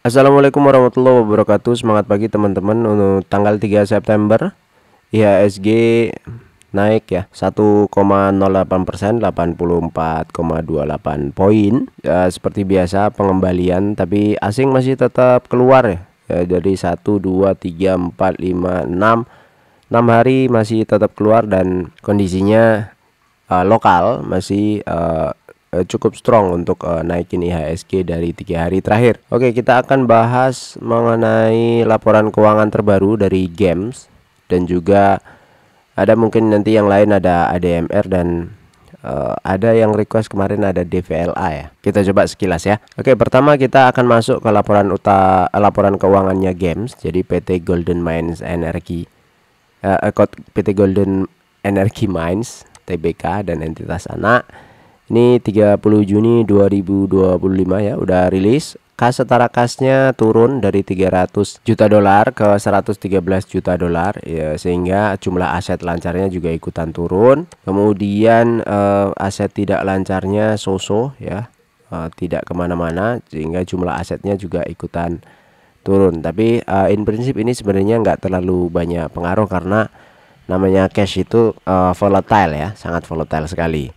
Assalamualaikum warahmatullahi wabarakatuh. Semangat pagi teman-teman. Untuk tanggal 3 September IHSG naik ya 1,08%, 84,28 poin ya, seperti biasa pengembalian, tapi asing masih tetap keluar ya, dari 1 2 3 4 5 6 hari masih tetap keluar, dan kondisinya lokal masih cukup strong untuk naikin IHSG dari 3 hari terakhir. Oke, kita akan bahas mengenai laporan keuangan terbaru dari Games, dan juga ada mungkin nanti yang lain, ada ADMR, dan ada yang request kemarin ada DVLA ya. Kita coba sekilas ya. Oke, pertama kita akan masuk ke laporan keuangannya Games. Jadi PT Golden Mines Energy, PT Golden Energy Mines Tbk dan entitas anak. Ini 30 Juni 2025 ya, udah rilis. Kas setara kasnya turun dari 300 juta dolar ke 113 juta dolar ya, sehingga jumlah aset lancarnya juga ikutan turun. Kemudian aset tidak lancarnya so-so ya, tidak kemana-mana, sehingga jumlah asetnya juga ikutan turun. Tapi in prinsip ini sebenarnya nggak terlalu banyak pengaruh, karena namanya cash itu volatile ya, sangat volatile sekali.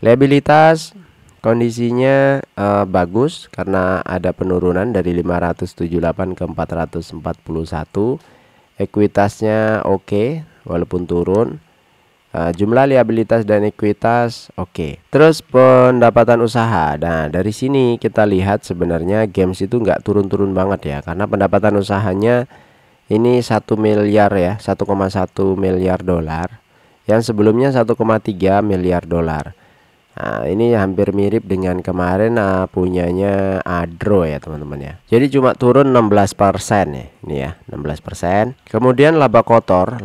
Liabilitas kondisinya bagus karena ada penurunan dari 578 ke 441. Ekuitasnya oke, walaupun turun. Jumlah liabilitas dan ekuitas oke. Terus pendapatan usaha. Nah, dari sini kita lihat sebenarnya Games itu nggak turun-turun banget ya, karena pendapatan usahanya ini 1 miliar ya, 1,1 miliar dolar, yang sebelumnya 1,3 miliar dolar. Nah, ini hampir mirip dengan kemarin punyanya Adro ya teman-teman ya. Jadi cuma turun 16% ya. Ini ya, 16%. Kemudian laba kotor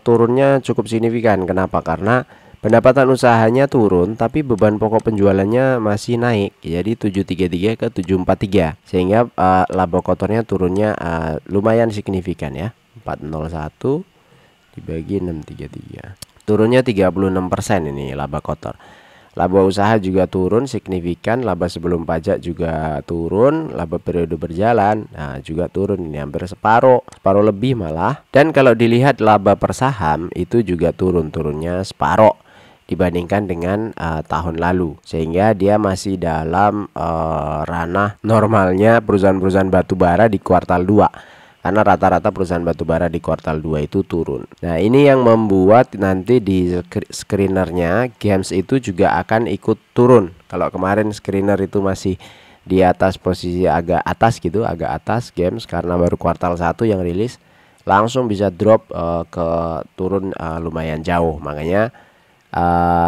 turunnya cukup signifikan. Kenapa? Karena pendapatan usahanya turun, tapi beban pokok penjualannya masih naik. Jadi 733 ke 743. Sehingga laba kotornya turunnya lumayan signifikan ya. 401 dibagi 633. Turunnya 36% ini laba kotor. Laba usaha juga turun signifikan, laba sebelum pajak juga turun, laba periode berjalan juga turun, ini hampir separuh lebih malah. Dan kalau dilihat laba per saham itu juga turunnya separuh dibandingkan dengan tahun lalu, sehingga dia masih dalam ranah normalnya perusahaan-perusahaan batubara di kuartal 2. Karena rata-rata perusahaan batubara di kuartal 2 itu turun. Nah, ini yang membuat nanti di screenernya Games itu juga akan ikut turun. Kalau kemarin screener itu masih di atas, posisi agak atas gitu, agak atas Games, karena baru kuartal 1 yang rilis, langsung bisa drop ke turun lumayan jauh. Makanya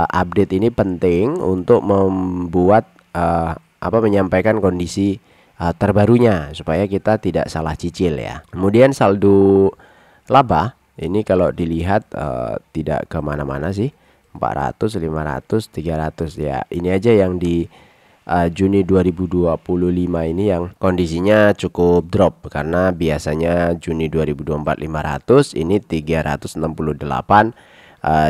update ini penting untuk membuat menyampaikan kondisi terbarunya supaya kita tidak salah cicil ya. Kemudian saldo laba ini kalau dilihat tidak kemana-mana sih, 400, 500, 300 ya. Ini aja yang di Juni 2025 ini yang kondisinya cukup drop, karena biasanya Juni 2024 500, ini 368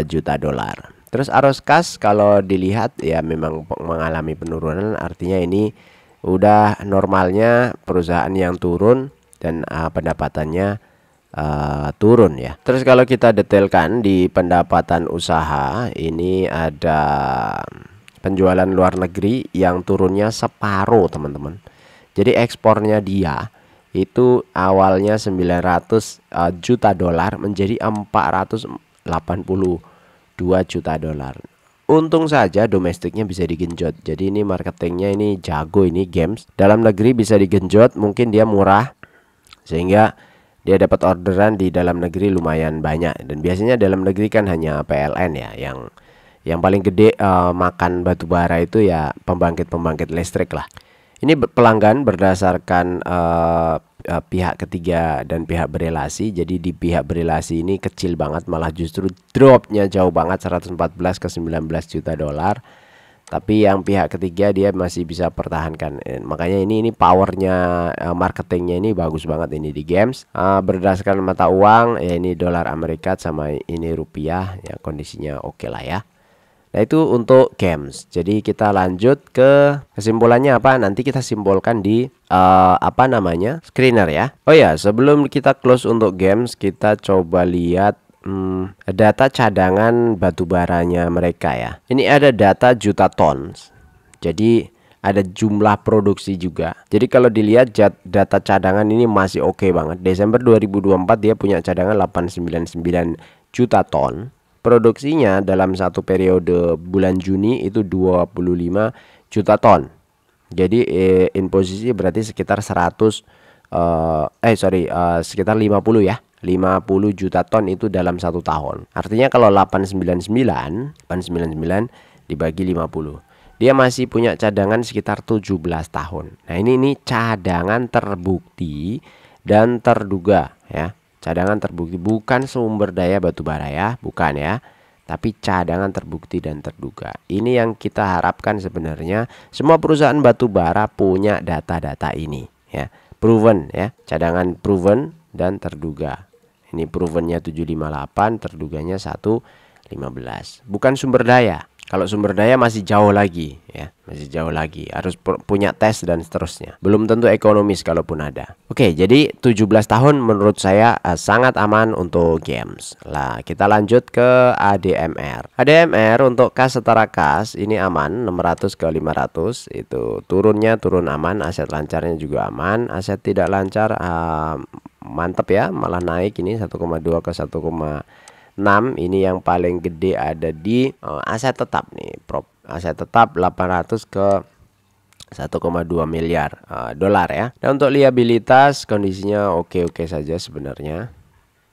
juta dolar. Terus arus kas kalau dilihat ya memang mengalami penurunan, artinya ini udah normalnya perusahaan yang turun dan pendapatannya turun ya. Terus kalau kita detailkan di pendapatan usaha, ini ada penjualan luar negeri yang turunnya separuh teman-teman. Jadi ekspornya dia itu awalnya 900 juta dolar menjadi 482 juta dolar. Untung saja domestiknya bisa digenjot. Jadi ini marketingnya ini jago, ini Games. Dalam negeri bisa digenjot, mungkin dia murah, sehingga dia dapat orderan di dalam negeri lumayan banyak. Dan biasanya dalam negeri kan hanya PLN ya, yang paling gede makan batu bara itu ya pembangkit listrik lah. Ini pelanggan berdasarkan pihak ketiga dan pihak berelasi. Jadi di pihak berelasi ini kecil banget, malah justru dropnya jauh banget, 114 ke 19 juta dolar. Tapi yang pihak ketiga dia masih bisa pertahankan. Makanya ini powernya marketingnya ini bagus banget ini di Games. Berdasarkan mata uang ya, ini dolar Amerika sama ini rupiah ya, kondisinya oke lah ya. Nah itu untuk games. Jadi kita lanjut ke kesimpulannya apa? Nanti kita simpulkan di apa namanya, screener ya. Oh ya, sebelum kita close untuk games, kita coba lihat data cadangan batu baranya mereka ya. Ini ada data juta tons. Jadi ada jumlah produksi juga. Jadi kalau dilihat data cadangan ini masih oke banget. Desember 2024 dia punya cadangan 899 juta ton. Produksinya dalam satu periode bulan Juni itu 25 juta ton. Jadi in posisi berarti sekitar 100 sekitar 50 ya. 50 juta ton itu dalam satu tahun. Artinya kalau 899 dibagi 50, dia masih punya cadangan sekitar 17 tahun. Nah ini cadangan terbukti dan terduga ya. Cadangan terbukti, bukan sumber daya batubara ya, bukan ya, tapi cadangan terbukti dan terduga. Ini yang kita harapkan sebenarnya. Semua perusahaan batubara punya data-data ini ya. Proven ya, cadangan proven dan terduga. Ini provennya 758, terduganya 115. Bukan sumber daya. Kalau sumber daya masih jauh lagi ya, masih jauh lagi, harus punya tes dan seterusnya. Belum tentu ekonomis kalaupun ada. Oke, jadi 17 tahun menurut saya sangat aman untuk games. Lah, kita lanjut ke ADMR. ADMR untuk kas setara kas ini aman, 600 ke 500 itu turun aman, aset lancarnya juga aman, aset tidak lancar mantap ya, malah naik ini 1,2 ke 1,6. Ini yang paling gede ada di aset tetap nih, aset tetap 800 ke 1,2 miliar dolar ya. Dan untuk liabilitas kondisinya oke-oke saja sebenarnya,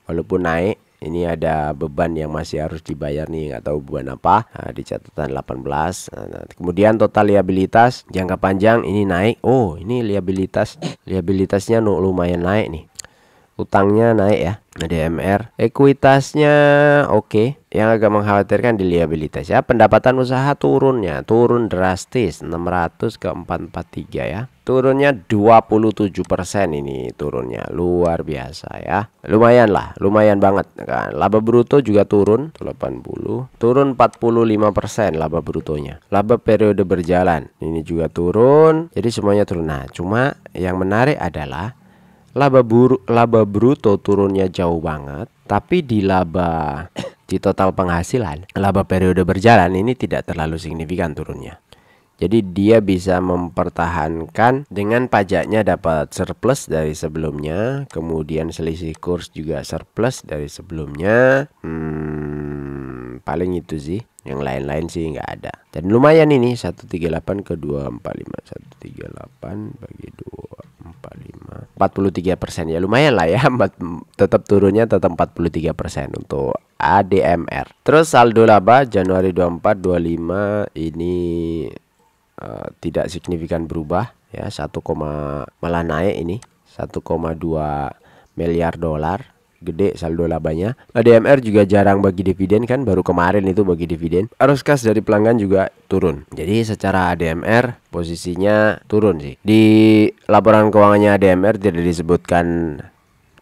walaupun naik. Ini ada beban yang masih harus dibayar nih, nggak tahu beban apa. Di catatan 18. Kemudian total liabilitas jangka panjang ini naik. Oh ini liabilitasnya lumayan naik nih. Utangnya naik ya, ADMR. Ekuitasnya oke. Yang agak mengkhawatirkan di liabilitas ya. Pendapatan usaha turun drastis, 600 ke 443 ya. Turunnya 27% ini turunnya, luar biasa ya. Lumayan banget kan. Laba bruto juga turun 80, turun 45% laba brutonya. Laba periode berjalan ini juga turun. Jadi semuanya turun. Nah, cuma yang menarik adalah laba bruto turunnya jauh banget, tapi di total penghasilan, laba periode berjalan ini tidak terlalu signifikan turunnya. Jadi dia bisa mempertahankan dengan pajaknya dapat surplus dari sebelumnya, kemudian selisih kurs juga surplus dari sebelumnya. Paling itu sih. Yang lain-lain sih nggak ada. Dan lumayan ini 138 ke 245, 138 bagi 245, 43% ya, lumayan lah ya. Tetap turunnya tetap 43% untuk ADMR. Terus saldo laba Januari 24 25 ini tidak signifikan berubah ya, malah naik ini 1,2 miliar dolar. Gede saldo labanya. ADMR juga jarang bagi dividen kan, baru kemarin itu bagi dividen. Arus kas dari pelanggan juga turun. Jadi secara ADMR posisinya turun sih. Di laporan keuangannya ADMR tidak disebutkan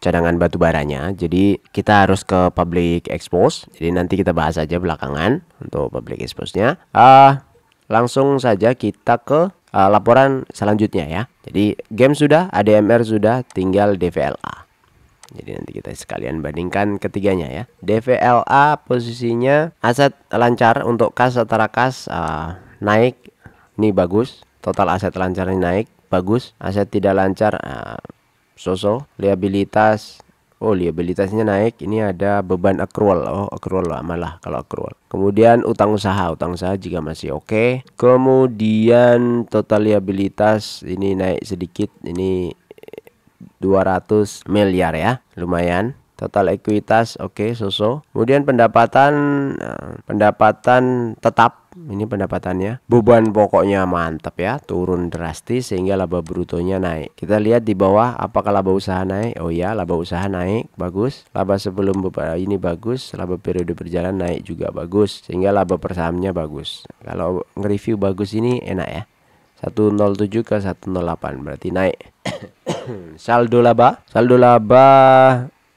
cadangan batu baranya. Jadi kita harus ke public expose. Jadi nanti kita bahas aja belakangan untuk public expose-nya. Langsung saja kita ke laporan selanjutnya ya. Jadi game sudah, ADMR sudah, tinggal DVLA. Jadi nanti kita sekalian bandingkan ketiganya ya. DVLA posisinya aset lancar untuk kas setara kas naik, ini bagus. Total aset lancar ini naik, bagus. Aset tidak lancar so-so. Liabilitas, liabilitasnya naik. Ini ada beban accrual. Accrual malah kalau accrual. Kemudian utang usaha juga masih oke. Kemudian total liabilitas ini naik sedikit, ini 200 miliar ya, lumayan. Total ekuitas oke, so-so. Kemudian pendapatan tetap, ini pendapatannya, beban pokoknya mantap ya, turun drastis sehingga laba brutonya naik. Kita lihat di bawah apakah laba usaha naik. Oh ya, laba usaha naik, bagus. Laba sebelum ini bagus, laba periode berjalan naik juga bagus, sehingga laba per sahamnya bagus. Kalau nge-review bagus ini enak ya. 107 ke 108 berarti naik. Saldo laba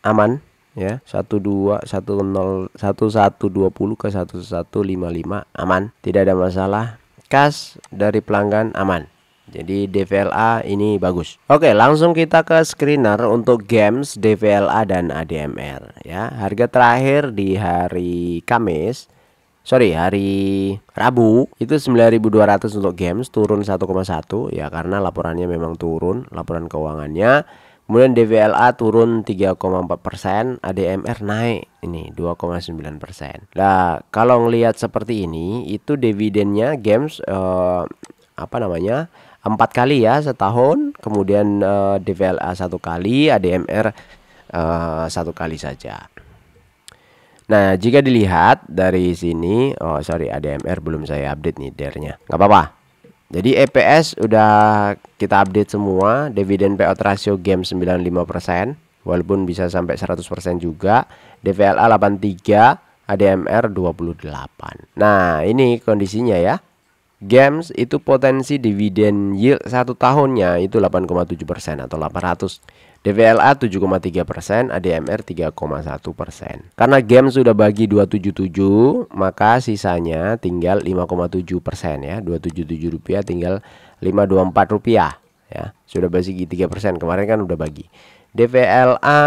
aman ya, 12 10 1120 ke 1155 aman, tidak ada masalah. Kas dari pelanggan aman. Jadi DVLA ini bagus. Oke, langsung kita ke screener untuk games DVLA dan ADMR ya. Harga terakhir di hari hari Rabu itu 9.200 untuk games, turun 1,1 ya, karena laporannya memang turun, laporan keuangannya. Kemudian DVLA turun 3,4%, ADMR naik ini 2,9%. Nah, kalau ngelihat seperti ini, itu dividennya games 4 kali ya setahun, kemudian DVLA 1 kali, ADMR 1 kali saja. Nah, jika dilihat dari sini, ADMR belum saya update nih DER-nya, nggak apa-apa. Jadi EPS udah kita update semua, dividen payout ratio game 95%, walaupun bisa sampai 100% juga, DVLA 83, ADMR 28. Nah, ini kondisinya ya. Games itu potensi dividen yield 1 tahunnya itu 8,7% atau 800. DVLA 7,3%, ADMR 3,1%. Karena game sudah bagi 277, maka sisanya tinggal 5,7% ya. 277 rupiah tinggal 524 rupiah ya. Sudah bagi 3%. Kemarin kan udah bagi. DVLA,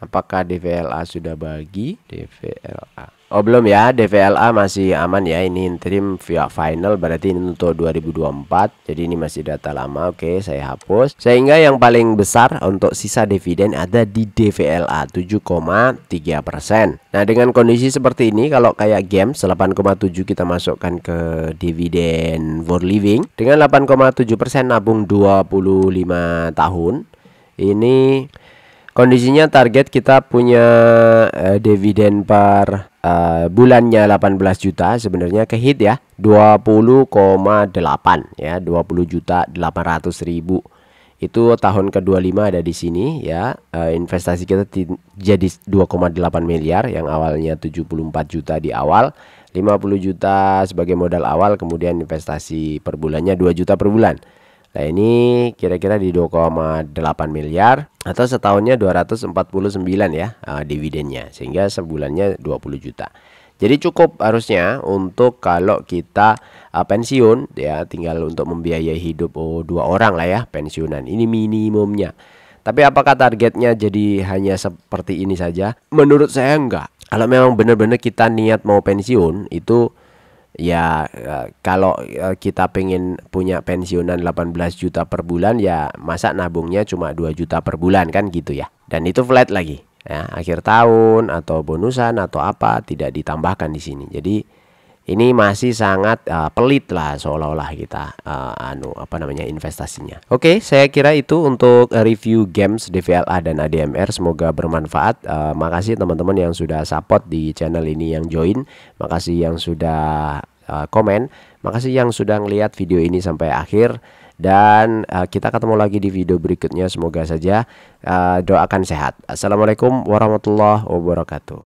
apakah DVLA sudah bagi? DVLA. Oh, belum ya, DVLA masih aman ya. Ini interim via final, berarti ini untuk 2024. Jadi ini masih data lama. Oke, saya hapus. Sehingga yang paling besar untuk sisa dividen ada di DVLA 7,3%. Nah, dengan kondisi seperti ini, kalau kayak games 8,7 kita masukkan ke dividen for living dengan 8,7% nabung 25 tahun. Ini kondisinya target kita punya dividen per bulannya 18 juta, sebenarnya ke hit ya 20,8 ya, 20.800.000 itu tahun ke-25 ada di sini ya. Investasi kita jadi 2,8 miliar yang awalnya 74 juta di awal, 50 juta sebagai modal awal, kemudian investasi per bulannya 2 juta per bulan. Nah, ini kira-kira di 2,8 miliar atau setahunnya 249 ya dividennya, sehingga sebulannya 20 juta. Jadi cukup harusnya untuk kalau kita pensiun ya, tinggal untuk membiayai hidup 2 orang lah ya pensiunan. Ini minimumnya. Tapi apakah targetnya jadi hanya seperti ini saja? Menurut saya enggak. Kalau memang benar-benar kita niat mau pensiun itu ya, kalau kita pengen punya pensiunan 18 juta per bulan ya, masa nabungnya cuma 2 juta per bulan kan gitu ya. Dan itu flat lagi ya, akhir tahun atau bonusan atau apa tidak ditambahkan di sini. Jadi ini masih sangat pelit lah, seolah-olah kita investasinya. Oke, saya kira itu untuk review games DVLA dan ADMR. Semoga bermanfaat. Makasih teman-teman yang sudah support di channel ini, yang join. Makasih yang sudah komen. Makasih yang sudah ngelihat video ini sampai akhir. Dan kita ketemu lagi di video berikutnya. Semoga saja doakan sehat. Assalamualaikum warahmatullahi wabarakatuh.